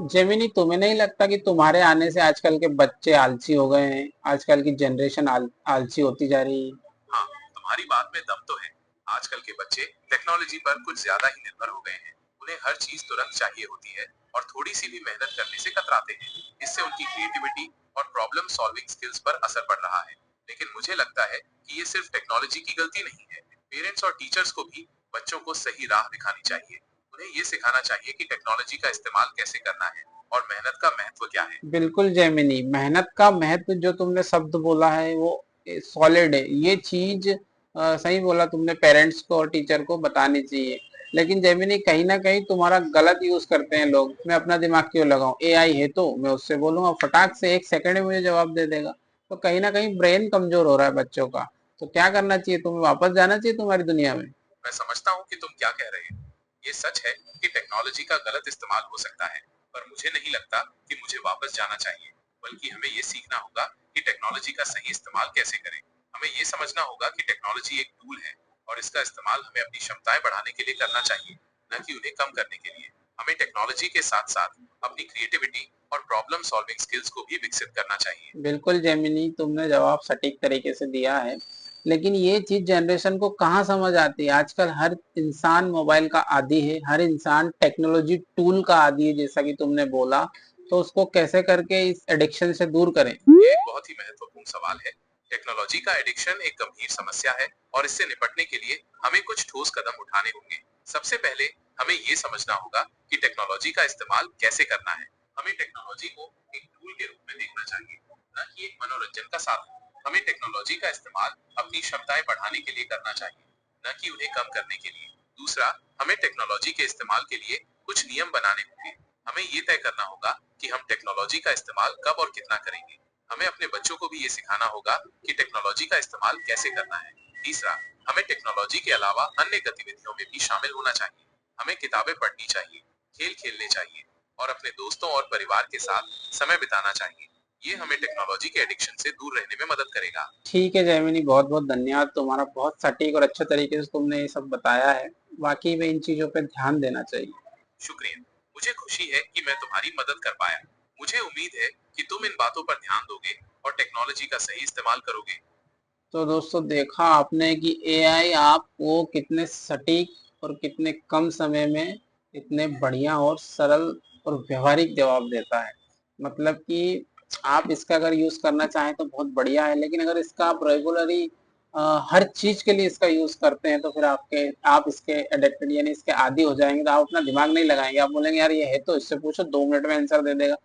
Gemini, तुम्हें नहीं लगता कि तुम्हारे आने से आजकल के बच्चे आलसी हो गए हैं? आजकल की जनरेशन आलसी होती जा रही है। हाँ, तुम्हारी बात में दम तो है। आजकल के बच्चे टेक्नोलॉजी पर कुछ ज्यादा ही निर्भर हो गए हैं। उन्हें हर चीज तुरंत चाहिए होती है और थोड़ी सी भी मेहनत करने से कतराते हैं। इससे उनकी क्रिएटिविटी और प्रॉब्लम सॉल्विंग स्किल्स पर असर पड़ रहा है। लेकिन मुझे लगता है कि ये सिर्फ टेक्नोलॉजी की गलती नहीं है। पेरेंट्स और टीचर्स को भी बच्चों को सही राह दिखानी चाहिए। उन्हें ये सिखाना चाहिए कि टेक्नोलॉजी का इस्तेमाल कैसे करना है और मेहनत का महत्व क्या है। बिल्कुल जेमिनी, मेहनत का महत्व जो तुमने शब्द बोला है वो सॉलिड है। ये चीज सही बोला तुमने, पेरेंट्स को और टीचर को बतानी चाहिए। लेकिन जेमिनी, कहीं ना कहीं तुम्हारा गलत यूज करते हैं लोग। मैं अपना दिमाग क्यों लगाऊं? एआई है तो मैं उससे बोलूंगा, फटाक से 1 सेकंड में मुझे जवाब दे देगा। तो कहीं ना कहीं ब्रेन कमजोर हो रहा है बच्चों का। तो क्या करना चाहिए? तुम्हें वापस जाना चाहिए तुम्हारी दुनिया में। मैं समझता हूँ कि तुम क्या कह रहे हो। ये सच है कि टेक्नोलॉजी का गलत इस्तेमाल हो सकता है, पर मुझे नहीं लगता कि मुझे वापस जाना चाहिए। बल्कि हमें ये सीखना होगा कि टेक्नोलॉजी का सही इस्तेमाल कैसे करें। हमें ये समझना होगा कि टेक्नोलॉजी एक टूल है और इसका इस्तेमाल हमें अपनी क्षमताएं बढ़ाने के लिए करना चाहिए, न कि उन्हें कम करने के लिए। हमें टेक्नोलॉजी के साथ साथ अपनी क्रिएटिविटी और प्रॉब्लम सॉल्विंग स्किल्स को भी विकसित करना चाहिए। बिल्कुल जेमिनी, तुमने जवाब सटीक तरीके से दिया है। लेकिन ये चीज जनरेशन को कहाँ समझ आती है? आजकल हर इंसान मोबाइल का आदी है, हर इंसान टेक्नोलॉजी टूल का आदी है, जैसा कि तुमने बोला। तो उसको कैसे करके इस एडिक्शन से दूर करें? ये एक बहुत ही महत्वपूर्ण सवाल है। टेक्नोलॉजी का एडिक्शन एक गंभीर समस्या है और इससे निपटने के लिए हमें कुछ ठोस कदम उठाने होंगे। सबसे पहले हमें ये समझना होगा कि टेक्नोलॉजी का इस्तेमाल कैसे करना है। हमें टेक्नोलॉजी को एक टूल के रूप में देखना चाहिए, न कि एक मनोरंजन का साधन। हमें टेक्नोलॉजी का इस्तेमाल अपनी क्षमताएं बढ़ाने के लिए करना चाहिए, न कि उन्हें कम करने के लिए। दूसरा, हमें टेक्नोलॉजी के इस्तेमाल के लिए कुछ नियम बनाने होंगे। हमें ये तय करना होगा कि हम टेक्नोलॉजी का इस्तेमाल कब और कितना करेंगे। हमें अपने बच्चों को भी ये सिखाना होगा कि टेक्नोलॉजी का इस्तेमाल कैसे करना है। तीसरा, हमें टेक्नोलॉजी के अलावा अन्य गतिविधियों में भी शामिल होना चाहिए। हमें किताबें पढ़नी चाहिए, खेल खेलने चाहिए और अपने दोस्तों और परिवार के साथ समय बिताना चाहिए। ये हमें टेक्नोलॉजी के एडिक्शन से दूर रहने में मदद करेगा। ठीक है जैमिनी, बहुत बहुत धन्यवाद तुम्हारा। बहुत सटीक और अच्छे तरीके से तुमने ये सब बताया है। वाकई में इन चीजों पे ध्यान देना चाहिए। शुक्रिया। मुझे खुशी है कि मैं तुम्हारी मदद कर पाया। मुझे उम्मीद है कि तुम इन बातों पर ध्यान दोगे और टेक्नोलॉजी का सही इस्तेमाल करोगे। तो दोस्तों, देखा आपने कि एआई आपको कितने सटीक और कितने कम समय में इतने बढ़िया और सरल और व्यवहारिक जवाब देता है। मतलब कि आप इसका अगर यूज़ करना चाहें तो बहुत बढ़िया है, लेकिन अगर इसका आप रेगुलरली हर चीज़ के लिए इसका यूज़ करते हैं तो फिर आप इसके एडिक्टेड यानी इसके आदी हो जाएँगे। तो आप अपना दिमाग नहीं लगाएँगे। आप बोलेंगे यार ये है तो इससे पूछो, 2 मिनट में आंसर दे देगा।